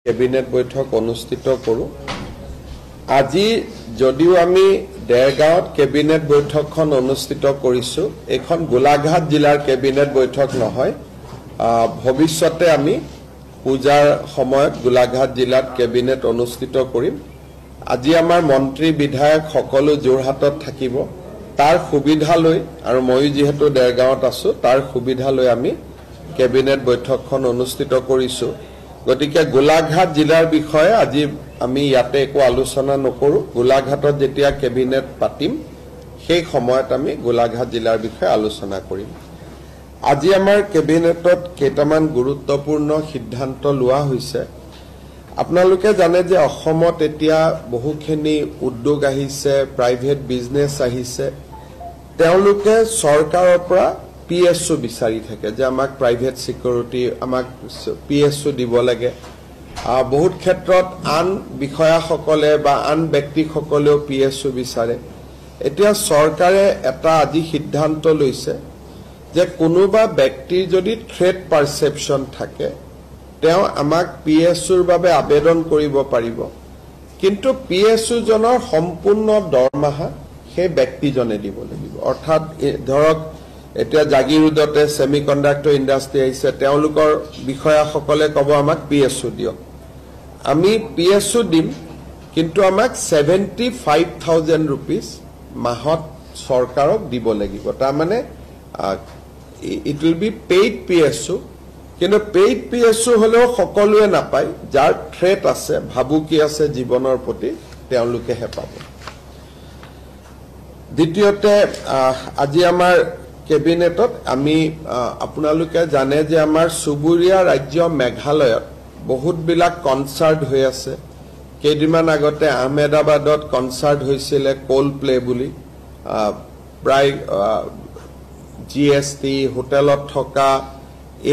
cabinet বৈঠক অনুষ্ঠিত কৰো আজি যদিও আমি দেৰগাঁৱত কেবিনেট বৈঠকখন অনুষ্ঠিত কৰিছো এখন গোলাঘাট জিলাৰ কেবিনেট বৈঠক নহয় ভৱিষ্যতে আমি পূজাৰ সময়ত গোলাঘাট জিলাত কেবিনেট অনুষ্ঠিত কৰিম আজি আমাৰ মন্ত্ৰী বিধায়ক সকলো যোৰহাটত থাকিব তাৰ সুবিধা লৈ আৰু মই যেহেতু দেৰগাঁৱত আছো তাৰ সুবিধা লৈ আমি কেবিনেট বৈঠকখন অনুষ্ঠিত কৰিছো গতিকে গোলাঘাট জিলাৰ বিষয়ে আজি আমি ইয়াতে একো আলোচনা নকৰো গোলাঘাটত যেতিয়া কেবিনেট পাতিম সেই সময়ত আমি গোলাঘাট জিলাৰ বিষয়ে আলোচনা কৰিম আজি আমাৰ কেবিনেটত কেইটামান গুৰুত্বপূৰ্ণ সিদ্ধান্ত লোৱা হৈছে আপোনালোকে জানে যে অসমত এতিয়া বহুখিনি উদ্যোগ আহিছে প্ৰাইভেট বিজনেছ আহিছে তেওঁলোকে চৰকাৰৰ পৰা PSU বিচাৰি থাকে যে আমাক প্ৰাইভেট সিকিউৰিটি আমাক PSU দিব লাগে বহুত ক্ষেত্ৰত আন বিষয়াসকলে বা আন ব্যক্তিসকলেও PSU বিচাৰে এতিয়া চৰকাৰে এটা আজি সিদ্ধান্ত লৈছে যে কোনোবা ব্যক্তিৰ যদি থ্ৰেট পাৰসেপশন থাকে তেওঁ আমাক PSUৰ বাবে আবেদন কৰিব পাৰিব কিন্তু PSU জনৰ সম্পূৰ্ণ দৰমহা সেই ব্যক্তিজনে দিব লাগিব অৰ্থাৎ ধৰক এতিয়া জাগিৰোডতে সেমিকন্ডাক্টৰ ইন্ডাষ্ট্ৰি আহিছে তেওঁলোকৰ বিষয়াসকলে কব আমাক PSU দিয়ক আমি PSU দিম কিন্তু আমাক 75000 rupees মাহত চৰকাৰক দিব লাগিব তাৰ মানে it will be paid PSU কিন্তু paid PSU হলেও সকলোৱে নাপায় যাৰ থ্ৰেট আছে ভাবুকি আছে জীৱনৰ প্ৰতি তেওঁলোকেহে পাব দ্বিতীয়তে আজি আমাৰ কেবিনেটত আমি আপোনালোকে জানে যে আমাৰ সুবুৰীয়া ৰাজ্য মেঘালয়ত বহুত বিলাক কনসাৰ্ট হৈ আছে কেইদিনমান আগতে আহমেদাবাদত কনসাৰ্ট হৈছিল কোল প্লে বুলি প্ৰায় GST হোটেলত থকা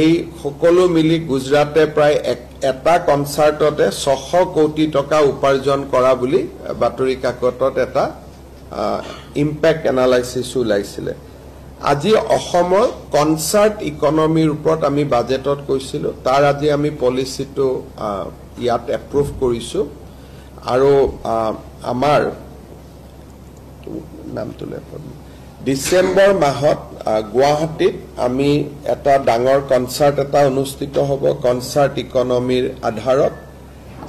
এই সকলো মিলি গুজৰাটে প্ৰায় এটা কনসাৰ্টতে 600 কোটি টকা উপাৰ্জন কৰা বুলি বাতৰি কাকতত এটা ইম্প্যাক্ট এনালাইসিস ওলাইছিল আজি অসমৰ কনসাৰ্ট ইকনমিৰ ওপৰত আমি বাজেটত কৈছিলো তাৰ আজি আমি পলিচিটো ইয়াত এপ্ৰুভ কৰিছো আৰু আমাৰ নামটোলে ডিসেম্বৰ মাহত গুৱাহাটীত আমি এটা ডাঙৰ কনসাৰ্ট এটা অনুষ্ঠিত হ'ব কনসাৰ্ট ইকনমিৰ আধাৰত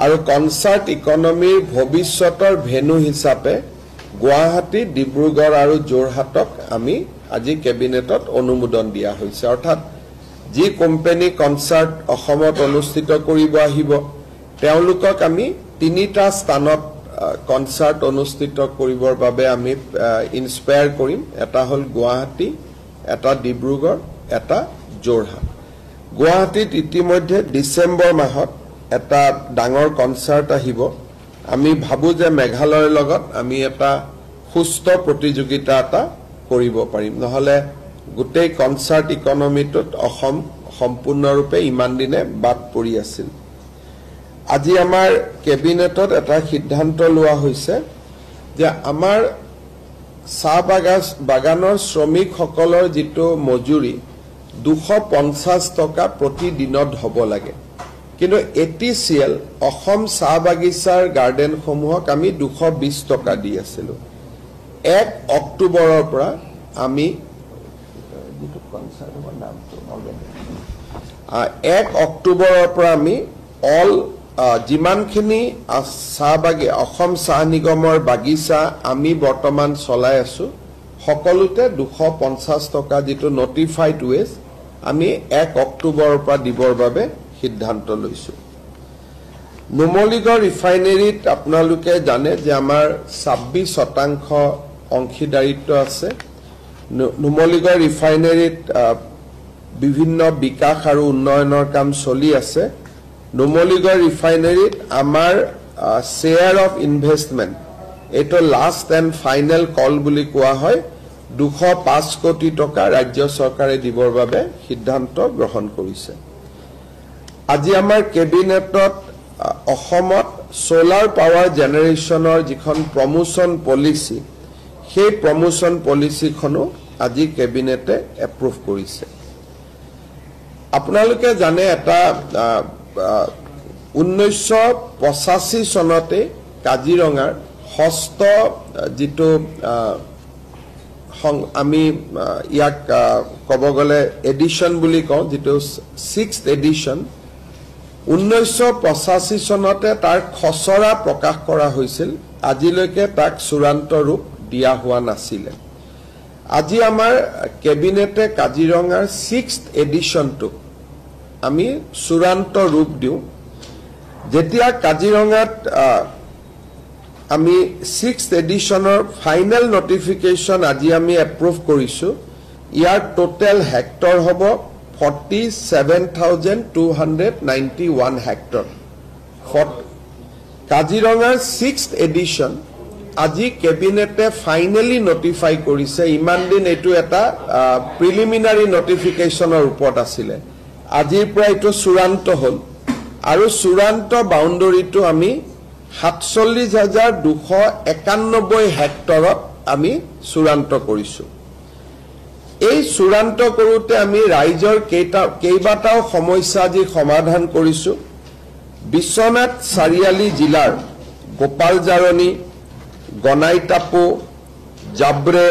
আৰু কনসাৰ্ট ইকনমিৰ ভৱিষ্যতৰ ভেনু হিচাপে গুৱাহাটী ডিব্ৰুগড় আৰু যোৰহাটক আমি আজি কেবিনেটত অনুমোদন দিয়া হৈছে অৰ্থাৎ যি কোম্পানী কনসাৰ্ট অসমত অনুষ্ঠিত কৰিব আহিব তেওঁলোকক আমি তিনিটা স্থানত কনসাৰ্ট অনুষ্ঠিত কৰিবৰ বাবে আমি ইনস্পায়াৰ কৰিম এটা হল গুৱাহাটী এটা ডিব্ৰুগড় এটা যোৰহাট গুৱাহাটীত ইতিমধ্যে ডিসেম্বৰ মাহত এটা ডাঙৰ কনসাৰ্ট আহিব আমি ভাবু যে মেঘালয়ৰ লগত আমি এটা সুস্থ প্ৰতিযোগিতা এটা কৰিব পাৰিম নহলে গোটেই কনসাৰ্ট ইকনমিটোত অসম সম্পূৰ্ণৰূপে ইমান দিনে বাদ পৰি আছিল আজি আমাৰ কেবিনেটত এটা সিদ্ধান্ত লোৱা হৈছে যে আমাৰ চাহ বাগানৰ শ্ৰমিকসকলৰ যিটো মজুৰি 250 টকা প্ৰতি দিনত হ'ব লাগে কিন্তু ATCL অসম চাহ বাগিচাৰ গাৰ্ডেন সমূহক আমি 220 টকা দি আছিল 1 অক্টোবৰৰ পৰা আমি 1 অক্টোবৰৰ পৰা আমি অল জিমানখিনি অসম চাহ নিগমৰ বাগিচা আমি বৰ্তমান চলাই আছো সকলোতে 250 টকা যিটো নটিফাইড ৱেজ আমি 1 অক্টোবৰৰ পৰা দিবৰ বাবে সিদ্ধান্ত লৈছো নুমলীগড় ৰিফাইনাৰীত আপোনালোকে জানে যে আমাৰ 26% অংশীদাৰিত্ব আছে নুমলীগড় ৰিফাইনাৰীত বিভিন্ন বিকাশ আৰু উন্নয়নৰ কাম চলি আছে নুমলীগড় ৰিফাইনাৰীত আমাৰ শেয়াৰ অফ ইনভেষ্টমেন্ট এটো লাষ্ট এণ্ড ফাইনেল কল বুলি কোৱা হয় 205 কোটি টকা ৰাজ্য চৰকাৰে দিবৰ বাবে সিদ্ধান্ত গ্ৰহণ কৰিছে আজি আমাৰ কেবিনেটত অসমত সোলাৰ পাৱাৰ জেনাৰেশনৰ যিখন প্ৰমোশন পলিচি সেই প্ৰমোশন পলিচিখনো আজি কেবিনেটে এপ্ৰুভ কৰিছে আপোনালোকে জানে এটা 1985 চনতে কাজিৰঙাৰ ষষ্ঠ যেটো আমি ইয়াক কব গলে এডিশন বুলি কওঁ যেটো 6th এডিশন 1985 চনতে তাৰ খসৰা প্ৰকাশ কৰা হৈছিল আজিলৈকে তাক চূড়ান্ত ৰূপ দিয়া হোৱা নাছিল আজি আমাৰ কেবিনেটে কাজিৰঙাৰ 6th এডিশনটো আমি চূড়ান্ত ৰূপ দিওঁ যেতিয়া কাজিৰঙাত আমি 6th এডিশনৰ ফাইনেল নোটিফিকেশন আজি আমি এপ্ৰুভ কৰিছো ইয়াৰ টোটাল হেক্টৰ হ'ব 47,291 হেক্টৰ কাজিৰঙাৰ 6th এডিশন আজি কেবিনেটে ফাইনেলি নোটিফাই কৰিছে ইমান দিন এটো এটা প্ৰিলিমিনাৰী নোটিফিকেশনৰ ওপৰত আছিল আজিৰ পৰা এটো চূড়ান্ত হল আৰু চূড়ান্ত বাউণ্ডাৰীটো আমি 47,291 হেক্টৰত আমি চূড়ান্ত কৰিছো এই চূড়ান্ত কৰোতে আমি ৰাইজৰ কেইবাটাও সমস্যা আজি সমাধান কৰিছো বিশ্বনাথ চাৰিআলি জিলাৰ গোপালজাৰণী গনাইটাপু জাবৰে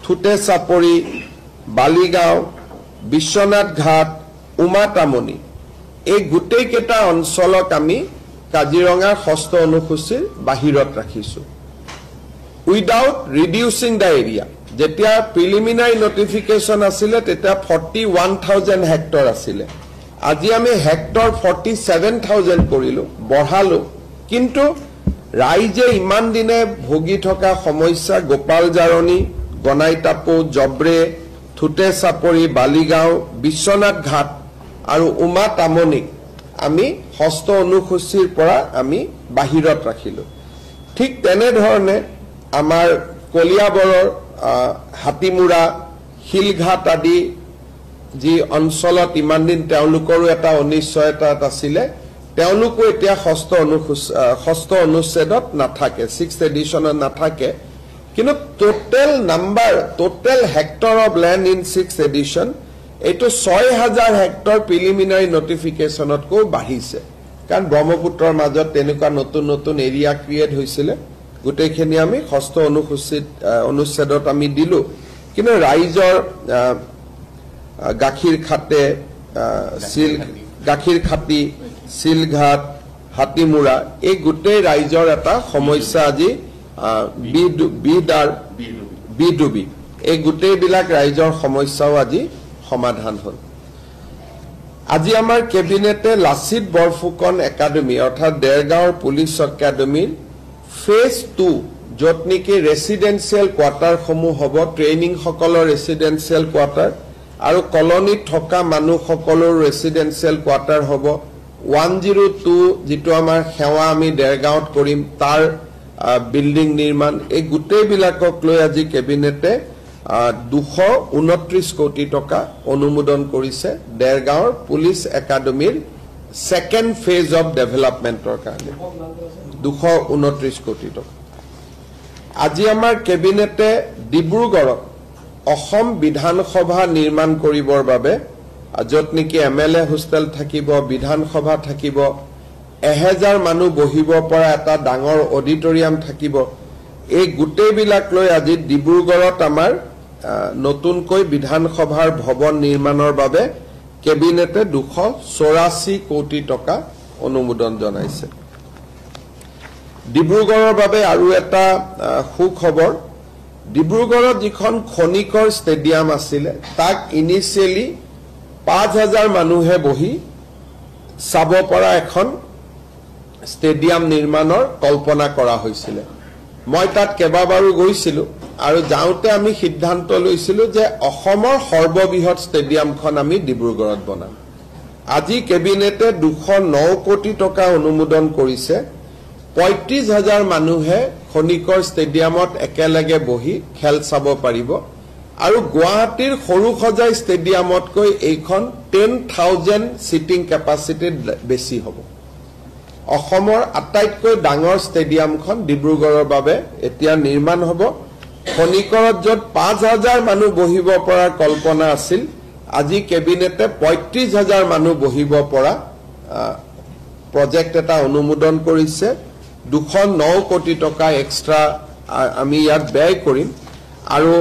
থুতে চাপৰি বালিগাঁও বিশ্বনাথ ঘাট উমাতামনি এই গোটেই কেটা অঞ্চলক আমি কাজিৰঙাৰ ষষ্ঠ অনুসূচীৰ বাহিৰত ৰাখিছো উইদাউট ৰিডিউসিং দা এৰিয়া যেতিয়া প্ৰিলিমিনাৰী নোটিফিকেশন আছিল তেতিয়া 41,000 হেক্টৰ আছিল আজি আমি হেক্টৰ 47,000 কৰিলো বঢ়ালো কিন্তু ৰাইজে ইমান দিনে ভোগি থকা সমস্যা গোপালজাৰণী গনাইটাপু জবৰে থুতে চাপৰি বালিগাঁও বিশ্বনাথ ঘাট আৰু উমাতামনি আমি ষষ্ঠ অনুসূচীৰ পৰা আমি বাহিৰত ৰাখিলো ঠিক তেনে ধৰণে আমাৰ কলিয়াবৰৰ হাতিমুৰা হিলঘাট আদি যি অঞ্চলত ইমান দিন তেওঁলোকৰো এটা অনিশ্চয়তা আছিল তেওঁলোকো এতিয়া ষষ্ঠ অনুচ্ছেদত নাথাকে 6th এডিশনত নাথাকে কিন্তু total hectare of land in 6th edition এটো 6,000 হেক্টৰ প্ৰিলিমিনাৰী নোটিফিকেশনতকৈ বাঢ়িছে কাৰণ ব্ৰহ্মপুত্ৰৰ মাজত তেনেকুৱা নতুন নতুন এৰিয়া ক্ৰিয়েট হৈছিল গোটেইখিনি আমি ষষ্ঠ অনুচ্ছেদত আমি দিলো কিন্তু ৰাইজৰ গাখীৰ খাতি সিলঘাট হাতিমুৰা এই গোটেই ৰাইজৰ এটা সমস্যা আজি বিডুবি এই গোটেই বিলাক ৰাইজৰ সমস্যাও আজি সমাধান হল আজি আমাৰ কেবিনেটে লাচিত বৰফুকন একাডেমি অৰ্থাৎ দেৰগাঁৱৰ পুলিচ একাডেমিৰ ফেজ 2 যত নেকি ৰেসিডেন্সিয়েল কোৱাৰ্টাৰ সমূহ হ'ব ট্ৰেইনিং সকলৰ ৰেসিডেন্সিয়েল কোৱাৰ্টাৰ আৰু কলনীত থকা মানুহ সকলৰ ৰেসিডেন্সিয়েল কোৱাৰ্টাৰ হ'ব 102 যেটো আমাৰ সেৱা আমি দেৰগাঁৱত কৰিম তাৰ বিল্ডিং নিৰ্মাণ এই গোটেই বিলাকক লৈ আজি কেবিনেটে 229 কোটি টকা অনুমোদন কৰিছে দেৰগাঁৱৰ পুলিচ একাডেমিৰ সেকেন্ড ফেজ অফ ডেভেলপমেন্টৰ কাৰণে 229 কোটি টকা আজি আমাৰ কেবিনেটে ডিব্ৰুগড়ত অসম বিধানসভা নিৰ্মাণ কৰিবৰ বাবে যত নেকি এমএলএ হোষ্টেল থাকিব বিধানসভা থাকিব 1000 মানুহ বহিব পৰা এটা ডাঙৰ অডিটৰিয়াম থাকিব এই গোটেই বিলাক লৈ আজি ডিব্ৰুগড়ত আমাৰ নতুনকৈ বিধানসভাৰ ভৱন নিৰ্মাণৰ বাবে কেবিনেটে 284 কোটি টকা অনুমোদন জনাইছে ডিব্ৰুগড়ৰ বাবে আৰু এটা সুখবৰ ডিব্ৰুগড়ত যিখন খনিকৰ ষ্টেডিয়াম আছিল তাক ইনিশিয়ালি 5,000 মানুহে বহি চাব পৰা এখন ষ্টেডিয়াম নিৰ্মাণৰ কল্পনা কৰা হৈছিল মই তাত কেবাবাৰো গৈছিলো আৰু যাওঁতে আমি সিদ্ধান্ত লৈছিলো যে অসমৰ সৰ্ববৃহৎ ষ্টেডিয়ামখন আমি ডিব্ৰুগড়ত বনাম আজি কেবিনেটে 209 কোটি টকা অনুমোদন কৰিছে 35,000 মানুহে খনিকৰ ষ্টেডিয়ামত একেলগে বহি খেল চাব পাৰিব আৰু গুৱাহাটীৰ সৰুসজাই ষ্টেডিয়ামতকৈ এইখন 10,000 সিটিং কেপাসিটি বেছি হ'ব অসমৰ আটাইতকৈ ডাঙৰ ষ্টেডিয়ামখন ডিব্ৰুগড়ৰ বাবে এতিয়া নিৰ্মাণ হ'ব খনিকৰত যত 5,000 মানুহ বহিব পৰা কল্পনা আছিল আজি কেবিনেটে 35,000 মানুহ বহিব পৰা প্ৰজেক্ট এটা অনুমোদন কৰিছে 209 কোটি টকা এক্সট্ৰা আমি ইয়াত ব্যয় কৰিম আৰু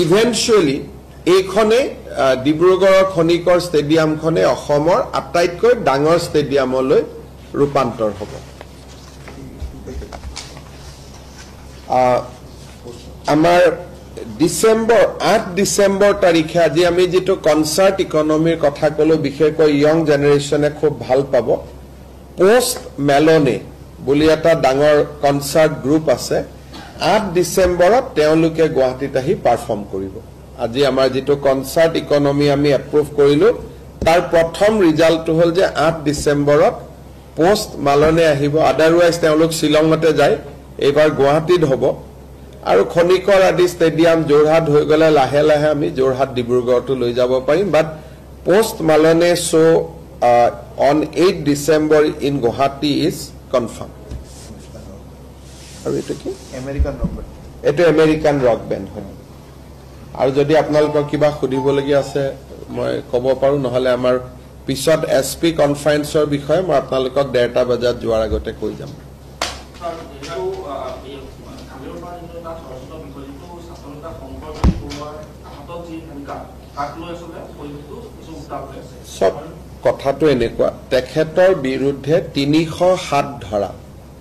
ইভেন্টুৱেলি এইখনে ডিব্ৰুগড়ৰ খনিকৰ ষ্টেডিয়ামখনে অসমৰ আটাইতকৈ ডাঙৰ ষ্টেডিয়ামলৈ ৰূপান্তৰ হ'ব আমাৰ ডিসেম্বৰ 8 ডিসেম্বৰ তাৰিখে আজি আমি যেটো কনসাৰ্ট ইকোনমিৰ কথা কলো বিশেষকৈ ইয়ং জেনাৰেশনে খুব ভাল পাব পোষ্ট মেলনে বুলি এটা ডাঙৰ কনসাৰ্ট গ্ৰুপ আছে 8 ডিসেম্বৰত তেওঁলোকে গুৱাহাটীত আহি পাৰফৰ্ম কৰিব আজি আমাৰ যেটো কনসাৰ্ট ইকোনমি আমি এপ্ৰুভ কৰিলো তাৰ প্ৰথম ৰিজাল্টটো হল যে 8 ডিসেম্বৰত পোষ্ট মেলনে আহিব আদাৰৱাইজ তেওঁলোক শিলংতে যায় এবাৰ গুৱাহাটীত হ'ব আৰু খনিকৰ আদি ষ্টেডিয়াম জোৰহাট হৈ গলে লাহে লাহে আমি জোৰহাট ডিব্ৰুগড়টো লৈ যাব পাৰিম but Post Malone show on 8 December in Guwahati is confirm আৰু এটো কি আমেৰিকান ৰক বেণ্ড হয় আৰু যদি আপোনালোকৰ কিবা খুদিবলগীয়া আছে মই ক'ব পাৰো নহলে আমাৰ পিছত এসপি কনফাৰেন্সৰ বিষয়ে মই আপোনালোকক 1:30 বজাত যোৱাৰ আগতে কৈ যাম সব কথাটো এনেকুৱা তেখেতৰ বিৰুদ্ধে 307 ধৰা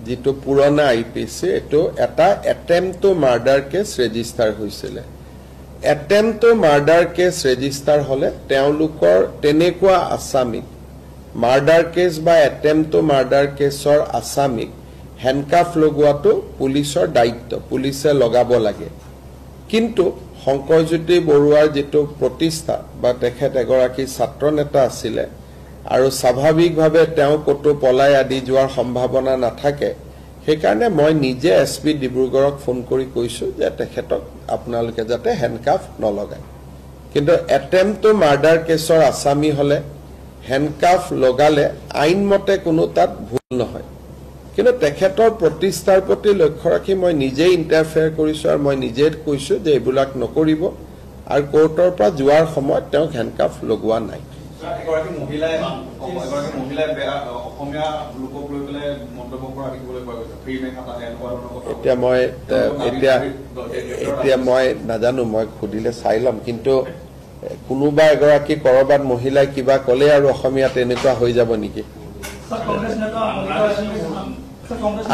যেটো পুৰণা আইপিসি এটো এটা attempt to murder case register হৈছিল attempt to murder case register হলে তেওঁলোকৰ তেনেকুৱা আসামিক মাৰ্ডাৰ কেছ বা অ্যাটেম্পট টু মাৰ্ডাৰ কেছৰ আসামিক হ্যান্ডকাফ লগোৱাটো পুলিচৰ দায়িত্ব পুলিচে লগাব লাগে কিন্তু শংকৰজ্যোতি বৰুৱাৰ যেটো প্ৰতিষ্ঠা বা তেখেত এগৰাকী ছাত্ৰ নেতা আছিল আৰু স্বাভাৱিকভাৱে তেওঁ কটো পলাই আদি যোৱাৰ সম্ভাৱনা নাথাকে সেইকাৰণে মই নিজে এসপি ডিব্ৰুগড়ক ফোন কৰি কৈছো যে তেখেতক আপোনালোকে যাতে হ্যান্ডকাফ নলগায় কিন্তু অ্যাটেম্পট টু মাৰ্ডাৰ কেছৰ আসামি হলে হ্যান্ডকাফ লগালে আইনমতে কোনো তাত ভুল নহয় কিন্তু তেখেতৰ প্ৰতিষ্ঠাৰ প্ৰতি লক্ষ্য ৰাখি মই নিজে ইন্টাৰফেয়াৰ কৰিছো আৰু মই নিজে কৈছো যে এইবিলাক নকৰিব আৰু কোৰ্টৰ পৰা যোৱাৰ সময়ত তেওঁ হ্যান্ডকাফ লগোৱা নাই এগৰাকী মহিলাই অসমীয়া লোকক লৈ পেলাই মন্তব্য কৰা দেখিবলৈ পোৱা গৈছে ফ্ৰী মেকআপ আহে এতিয়া মই নাজানো মই খুদিলে চাই লম কিন্তু কোনোবা এগৰাকী কৰবাত মহিলাই কিবা কলে আৰু অসমীয়াত এনেকুৱা হৈ যাব নেকি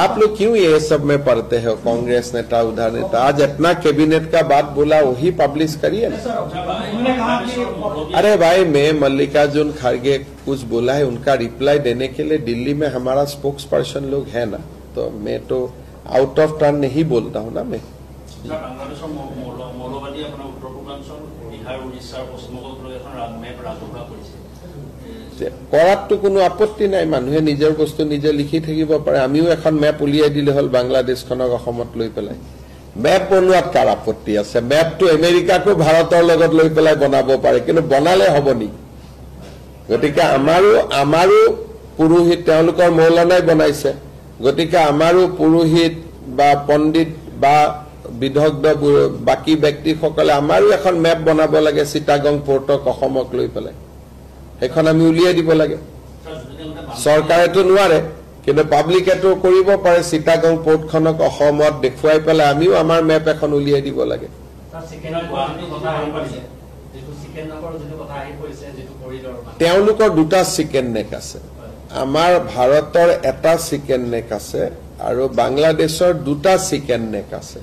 आप लोग क्यों ये सब में पढ़ते हो कांग्रेस नेता उधर नेता आज इतना कैबिनेट का बात बोला वही पब्लिश करिए ना अरे भाई मैं मल्लिकार्जुन खड़गे कुछ बोला है उनका रिप्लाई देने के लिए दिल्ली में हमारा स्पोक्स पर्सन लोग है ना तो मैं तो आउट ऑफ टर्न नहीं बोलता हूँ ना मैं কৰাটো কোনো আপত্তি নাই মানুহে নিজৰ বস্তু নিজে লিখি থাকিব পাৰে আমিও এখন ম্যাপ উলিয়াই দিলে হল বাংলাদেশখনক অসমত লৈ পেলাই ম্যাপ বনোৱাত কাৰ আপত্তি আছে ম্যাপটো আমেৰিকাকো ভাৰতৰ লগত লৈ পেলাই বনাব পাৰে কিন্তু বনালে হ'ব নি গতিকে আমাৰো পুৰোহিত তেওঁলোকৰ মৌলানাই বনাইছে গতিকে আমাৰো পুৰোহিত বা পণ্ডিত বা বিদগ্ধ বাকি ব্যক্তিসকলে আমাৰো এখন ম্যাপ বনাব লাগে চিটাগং পোৰ্টক অসমক লৈ পেলাই এখন আমি উলিয়াই দিব লাগে সৰকাৰেতো নোৱাৰে কিন্তু পাবলিকেটো কৰিব পাৰে চিটাগং পোৰ্টখনক অসমত দেখুৱাই পেলাই আমিও আমাৰ ম্যাপ এখন উলিয়াই দিব লাগে তেওঁলোকৰ দুটা চিকেন নেক আছে আমাৰ ভাৰতৰ এটা চিকেন নেক আছে আৰু বাংলাদেশৰ দুটা চিকেন নেক আছে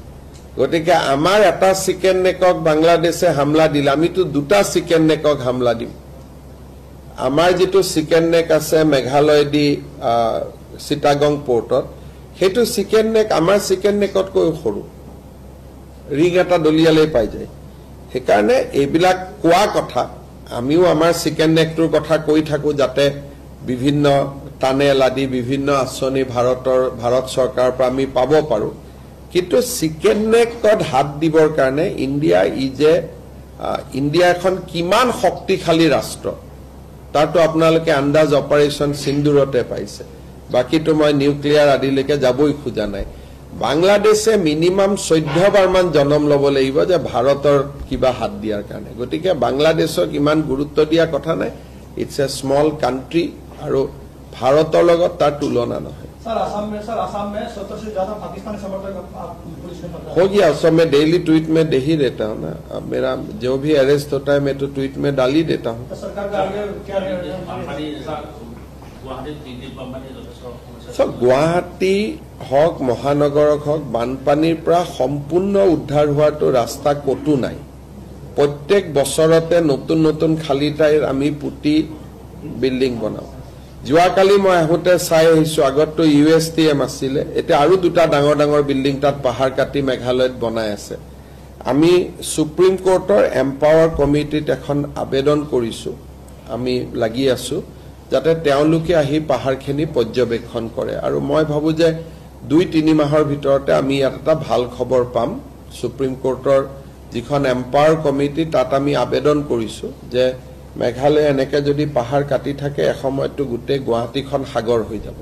গতিকে আমাৰ এটা চিকেন নেকক বাংলাদেশে হামলা দিলে আমিতো দুটা চিকেন নেকক হামলা দিম আমাৰ যেটো চিকেন নেক আছে মেঘালয় দি চিটাগং পোৰ্টত হেতু চিকেন নেক আমাৰ চিকেন নেকত কৈ সৰু ৰিং এটা দলিয়ালে পাই যায় হেকাৰণে এইবিলাক কোৱা কথা আমিও আমাৰ চিকেন নেকটোৰ কথা কৈ থাকো যাতে বিভিন্ন টানেল আদি বিভিন্ন আঁচনি ভাৰত চৰকাৰৰ পৰা আমি পাব পাৰো কিন্তু চিকেন নেকত হাত দিবৰ কাৰণে ইণ্ডিয়া এখন কিমান শক্তিশালী ৰাষ্ট্ৰ তাতো আপোনালোকে আন্দাজ অপাৰেশন সিন্দুৰতে পাইছে বাকিটো মই নিউক্লিয়াৰ আদিলৈকে যাবই খোজা নাই বাংলাদেশে মিনিমাম 14 বাৰ মান জনম লব লাগিব যে ভাৰতৰ কিবা হাত দিয়াৰ কাৰণে গতিকে বাংলাদেশক ইমান গুৰুত্ব দিয়া কথা নাই ইটস এ স্মল কান্ট্ৰি আৰু ভাৰতৰ লগত তাৰ তুলনা নহয় सर असम में 70 से ज्यादा पाकिस्तानी समर्थक पुलिस ने पकड़ा हो गया उस समय डेली ट्वीट में दे ही देता हूँ ना अब मेरा जो भी अरेस्ट होता है मैं तो ट्वीट में डाल ही देता हूँ तो सरकार का आगे क्या गुवाहाटी हक महानगरक हक बानपानीर পৰা সম্পূৰ্ণ উদ্ধাৰ হোৱাটো ৰাস্তা কতো নাই প্ৰত্যেক বছৰতে নতুন নতুন খালি ঠাইৰ আমি পুতি বিল্ডিং বনাও যোৱাকালি মই আহোঁতে চাই আহিছো আগতটো USTM আছিলে এতিয়া আৰু দুটা ডাঙৰ ডাঙৰ বিল্ডিং তাত পাহাৰ কাটি মেঘালয়ত বনাই আছে আমি সুপ্ৰিম কোৰ্টৰ এম্পাৱাৰ কমিটিত এখন আবেদন কৰিছো আমি লাগি আছো যাতে তেওঁলোকে আহি পাহাৰখিনি পৰ্যবেক্ষণ কৰে আৰু মই ভাবো যে 2-3 মাহৰ ভিতৰতে আমি এটা ভাল খবৰ পাম সুপ্ৰিম কোৰ্টৰ যিখন এম্পাৱাৰ কমিটি তাত আমি আবেদন কৰিছো যে মেঘালয় এনেকে যদি পাহাৰ কাটি থাকে এসময়তো গুটে গুৱাহাটীখন সাগৰ হৈ যাব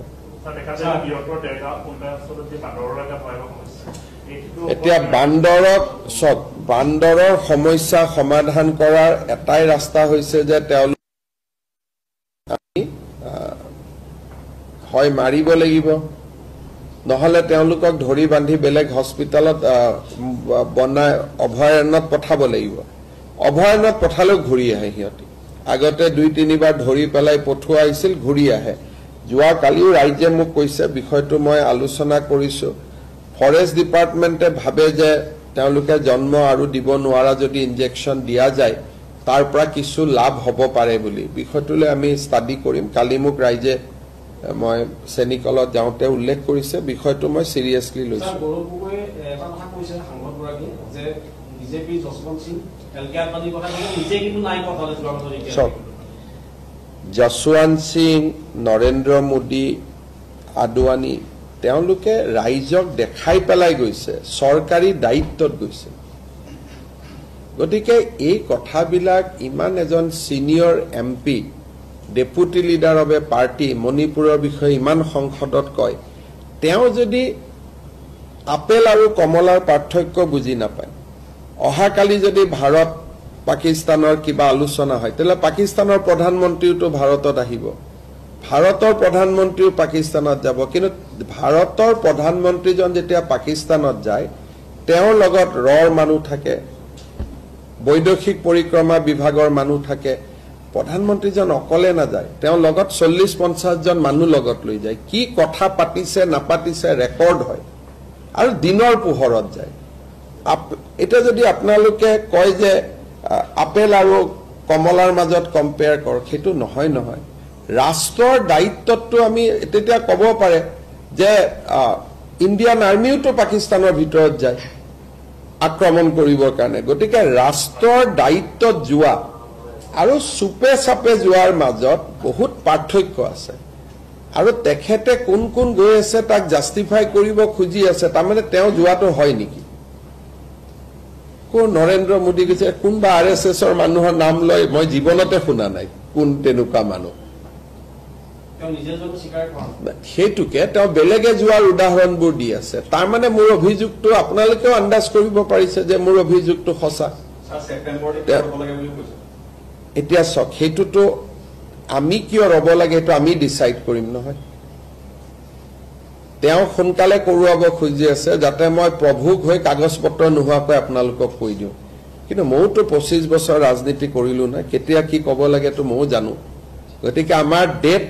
এতিয়া বান্দৰৰ সমস্যা সমাধান কৰাৰ এটাই ৰাস্তা হৈছে যে তেওঁলোক হয় মাৰিব লাগিব নহলে তেওঁলোকক ধৰি বান্ধি বেলেগ হস্পিটালত বনাই অভয়াৰণ্যত পঠাব লাগিব অভয়াৰণ্যত পঠালেও ঘূৰি আহে সিহঁতি আগতে 2-3 বাৰ ধৰি পেলাই পঠোৱা হৈছিল ঘূৰি আহে যোৱা কালিও ৰাজ্যে মোক কৈছে বিষয়টো মই আলোচনা কৰিছো ফৰেষ্ট ডিপাৰ্টমেণ্টে ভাবে যে তেওঁলোকে জন্ম আৰু দিব নোৱাৰা যদি ইনজেকচন দিয়া যায় তাৰ পৰা কিছু লাভ হ'ব পাৰে বুলি বিষয়টোলৈ আমি ষ্টাডি কৰিম কালি মোক ৰাজ্যে মই সেনিকলত যাওঁতে উল্লেখ কৰিছে বিষয়টো মই সিৰিয়াসলি লৈছো গৌৰৱগৈ এটা কথা কৈছে সাংবাদিকগৰাকী যে বিজেপি যশৱন্ত সিং এলকেআৰ পানী কথা কৈছে নিজে কিন্তু নাই কথা সব যশৱন্ত সিং নৰেন্দ্ৰ মোদী আদৱানী তেওঁলোকে ৰাইজক দেখাই পেলাই গৈছে চৰকাৰী দায়িত্বত গৈছে গতিকে এই কথাবিলাক ইমান এজন senior MP deputy leader of A party মণিপুৰৰ বিষয়ে ইমান সংসদত কয় তেওঁ যদি আপেল আৰু কমলাৰ পাৰ্থক্য বুজি নাপায় অহাকালি যদি ভাৰত পাকিস্তানৰ কিবা আলোচনা হয় তেলে পাকিস্তানৰ প্ৰধানমন্ত্ৰীটো ভাৰতত আহিব ভাৰতৰ প্ৰধানমন্ত্ৰীও পাকিস্তানত যাব কিন্তু ভাৰতৰ প্ৰধানমন্ত্ৰীজন যেতিয়া পাকিস্তানত যায় তেওঁৰ লগত ৰৰ মানুহ থাকে বৈদেশিক পৰিক্ৰমা বিভাগৰ মানুহ থাকে প্ৰধানমন্ত্ৰীজন অকলে না যায় তেওঁ লগত 40-50 জন মানুহ লগত লৈ যায় কি কথা পাতিছে নাপাতিছে ৰেকৰ্ড হয় আৰু দিনৰ পোহৰত যায় এটা যদি আপোনালোকে কয় যে আপেল আৰু কমলাৰ মাজত কম্পেয়াৰ কৰ সেইটো নহয় নহয় ৰাষ্ট্ৰৰ দায়িত্বটো আমি তেতিয়া ক'ব পাৰে যে ইণ্ডিয়ান আৰ্মিওটো পাকিস্তানৰ ভিতৰত যায় আক্ৰমণ কৰিবৰ কাৰণে গতিকে ৰাষ্ট্ৰৰ দায়িত্বত যোৱা আৰু সুপে সাপে যোৱাৰ মাজত বহুত পাৰ্থক্য আছে আৰু তেখেতে কোন কোন গৈ আছে তাক জাস্টিফাই কৰিব খুজি আছে তাৰমানে তেওঁ যোৱাটো হয় নেকি কোন নৰেন্দ্ৰ মোদী গৈছে কোনবা আৰএছএছৰ মানুহৰ নাম লৈ মই জীৱনতে শুনা নাই কোন তেনেকুৱা মানুহ সেইটোকে তেওঁ বেলেগে যোৱাৰ উদাহৰণবোৰ দি আছে তাৰমানে মোৰ অভিযোগটো আপোনালোকেও আন্দাজ কৰিব পাৰিছে যে মোৰ অভিযোগটো সঁচা এতিয়া সক সেইটোতো আমি কিয় ৰব লাগে সেইটো আমি ডিসাইড কৰিম নহয় তেওঁ সোনকালে কৰোৱাব খুজি আছে যাতে মই প্ৰভুক হৈ কাগজ পত্ৰ নোহোৱাকৈ আপোনালোকক কৈ দিওঁ কিন্তু মইতো 25 বছৰ ৰাজনীতি কৰিলো না কেতিয়া কি ক'ব লাগে তো মই জানো গতিকে আমাৰ ডেট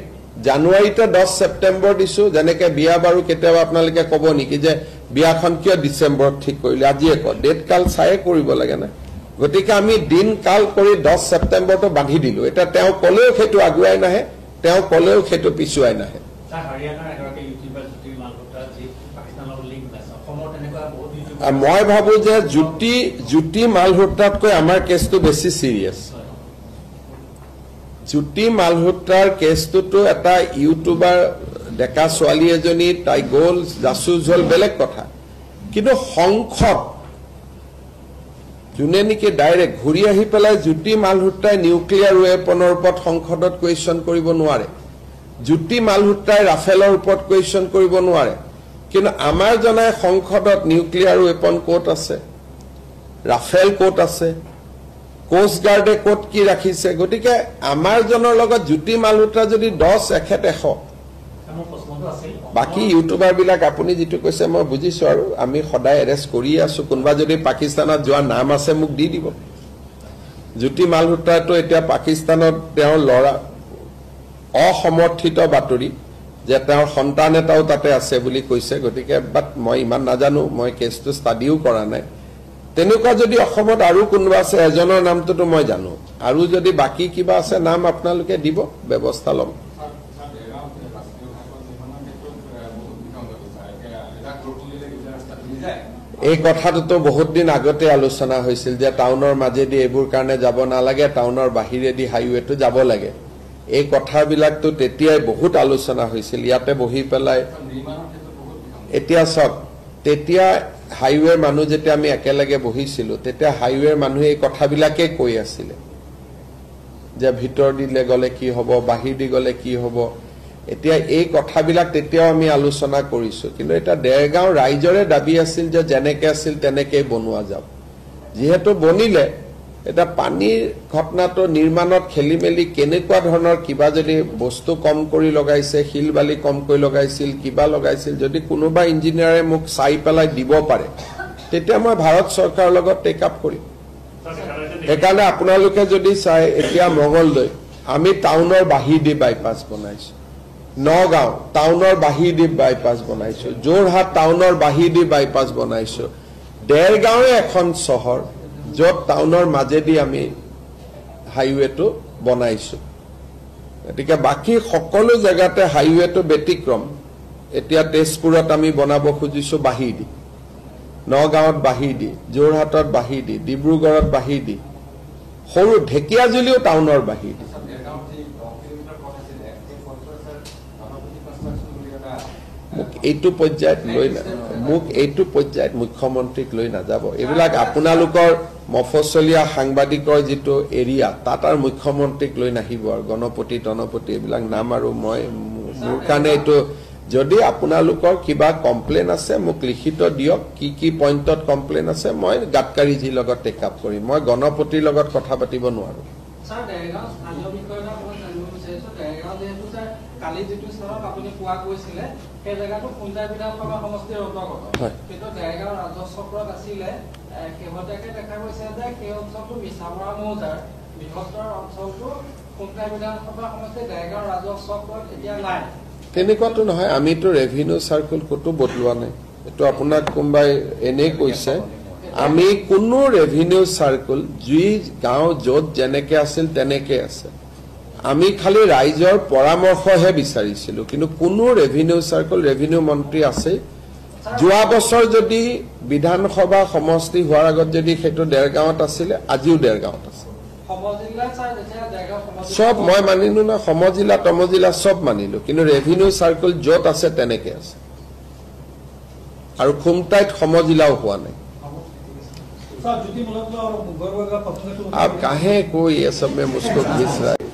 জানুৱাৰীতে 10 সেপ্টেম্বৰ দিছো যেনেকে বিয়া বাৰু কেতিয়াবা আপোনালোকে ক'ব নেকি যে বিয়াখন কিয় ডিসেম্বৰত ঠিক কৰিলে আজি এক ডেট কাল চাই কৰিব লাগে না গতিকে আমি দিন কাল কৰি 10 সেপ্টেম্বৰটো বান্ধি দিলো এটা তেওঁ কলেও সেইটো আগুৱাই নাহে তেওঁ কলেও সেইটো পিছুৱাই নাহে মই ভাবো যে জুটি মালহোত্ৰাতকৈ আমাৰ কেছটো বেছি সিৰিয়াস জুটি মালহোত্ৰাৰ কেছটো এটা ইউটিউবাৰ ডেকা ছোৱালী এজনী তাই গ'ল জাসুস হল বেলেগ কথা কিন্তু সংসদ যোনে নেকি ডাইৰেক্ট ঘূৰি আহি পেলাই জুটি মালহোত্ৰাই নিউক্লিয়াৰ ৱেপনৰ ওপৰত সংসদত কুৱেশ্যন কৰিব নোৱাৰে জুটি মালহোত্ৰাই ৰাফেলৰ ওপৰত কুৱেশ্যন কৰিব নোৱাৰে কিন্তু আমাৰ জনাই সংসদত নিউক্লিয়াৰ ৱেপন কোট আছে ৰাফেল কোট আছে কোস্ট গাৰ্ডে কোট কি ৰাখিছে গতিকে আমাৰ জনৰ লগত জুটি মালহোত্ৰা যদি 10 100 বাকী ইউটিউবাৰবিলাক আপুনি যিটো কৈছে মই বুজিছোঁ আৰু আমি সদায় এৰেষ্ট কৰিয়ে আছোঁ কোনোবা যদি পাকিস্তানত যোৱা নাম আছে মোক দি দিব জ্যোতি মালহোত্ৰাটো এতিয়া পাকিস্তানত তেওঁৰ ল'ৰা অসমৰ্থিত বাতৰি যে তেওঁৰ সন্তান এটাও তাতে আছে বুলি কৈছে গতিকে বাট মই ইমান নাজানো মই কেছটো ষ্টাডিও কৰা নাই তেনেকুৱা যদি অসমত আৰু কোনোবা আছে এজনৰ নামটোতো মই জানো আৰু যদি বাকী কিবা আছে নাম আপোনালোকে দিব ব্যৱস্থা ল'ম এই কথাটোতো বহুত দিন আগতে আলোচনা হৈছিল যে টাউনৰ মাজেদি এইবোৰ কাৰণে যাব নালাগে টাউনৰ বাহিৰেদি হাইৱেটো যাব লাগে এই কথাবিলাকতো তেতিয়াই বহুত আলোচনা হৈছিল ইয়াতে বহি পেলাই এতিয়া সব তেতিয়া হাইৱেৰ মানুহ যেতিয়া আমি একেলগে বহিছিলোঁ তেতিয়া হাইৱেৰ মানুহে এই কথাবিলাকে কৈ আছিলে যে ভিতৰ দিলে গ'লে কি হ'ব বাহিৰ দি গ'লে কি হ'ব এতিয়া এই কথাবিলাক তেতিয়াও আমি আলোচনা কৰিছোঁ কিন্তু এটা দেৰগাঁও ৰাইজৰে দাবী আছিল যে যেনেকৈ আছিল তেনেকৈ বনোৱা যাওক যিহেতু বনিলে এটা পানীৰ ঘটনাটো নিৰ্মাণত খেলি মেলি কেনেকুৱা ধৰণৰ কিবা যদি বস্তু কম কৰি লগাইছে শিল বালি কম কৰি লগাইছিল কিবা লগাইছিল যদি কোনোবা ইঞ্জিনিয়াৰে মোক চাই পেলাই দিব পাৰে তেতিয়া মই ভাৰত চৰকাৰৰ লগত টেক আপ কৰিম সেইকাৰণে আপোনালোকে যদি চাই এতিয়া মঙলদৈ আমি টাউনৰ বাহিৰ দি বাইপাছ বনাইছোঁ নগাঁও টাউনৰ বাহিৰ দি বাইপাছ বনাইছোঁ যোৰহাট টাউনৰ বাহিৰ দি বাইপাছ বনাইছোঁ দেৰগাঁৱে এখন চহৰ য'ত টাউনৰ মাজেদি আমি হাইৱেটো বনাইছোঁ গতিকে বাকী সকলো জেগাতে হাইৱেটো ব্যতিক্ৰম এতিয়া তেজপুৰত আমি বনাব খুজিছোঁ বাহিৰ দি নগাঁৱত বাহিৰ দি যোৰহাটত বাহিৰ দি ডিব্ৰুগড়ত বাহিৰ দি সৰু ঢেকিয়াজুলিও টাউনৰ বাহিৰ দি এইটো পৰ্যায়ত মুখ্যমন্ত্ৰীক লৈ নাযাব এইবিলাক আপোনালোকৰ মফচলীয়া সাংবাদিকৰ যিটো এৰিয়া তাত আৰু মুখ্যমন্ত্ৰীক লৈ নাহিব আৰু গণপতি তনপতি এইবিলাক নাম আৰু মই মোৰ কাৰণে এইটো যদি আপোনালোকৰ কিবা কমপ্লেইন আছে মোক লিখিত দিয়ক কি পইণ্টত কমপ্লেইন আছে মই গাডকাৰীজীৰ লগত টেক আপ কৰিম মই গণপতিৰ লগত কথা পাতিব নোৱাৰো কালি যেটো স্থানত আপুনি পোৱা গৈছিলে সেই জায়গাটো খুঞ্জাই বিধানসভা সমষ্টিৰ অন্তৰ্গত কিন্তু দেৰগাঁও ৰাজচক্ৰত আছিলে কেৱটাকে দেখা গৈছে যে সেই অঞ্চলটো মিছামৰা মৌজাৰ বৃহত্তৰ অঞ্চলটো খুঞ্জাই বিধানসভা সমষ্টিৰ দেৰগাঁও ৰাজচক্ৰত এতিয়া নাই তেনেকুৱাটো নহয় আমিতো ৰেভিনিউ চাৰ্কুল ক'তো বদলোৱা নাই এইটো আপোনাক কোনোবাই এনেই কৈছে আমি কোনো ৰেভিনিউ চাৰ্কুল যি গাঁও য'ত যেনেকৈ আছিল তেনেকৈ আছে আমি খালি ৰাইজৰ পৰামৰ্শহে বিচাৰিছিলোঁ কিন্তু কোনো ৰেভিনিউ চাৰ্কুল ৰেভিনিউ মন্ত্ৰী আছে যোৱা বছৰ যদি বিধানসভা সমষ্টি হোৱাৰ আগত যদি সেইটো দেৰগাঁৱত আছিলে আজিও দেৰগাঁৱত আছে সব মই মানিলো না সমজিলা তমজিলা সব মানিলো কিন্তু ৰেভিনিউ চাৰ্কুল য'ত আছে তেনেকৈ আছে আৰু খুমটাইত সমজিলাও হোৱা নাই आप काहे कोई ये सब में मुझको घिस रहा है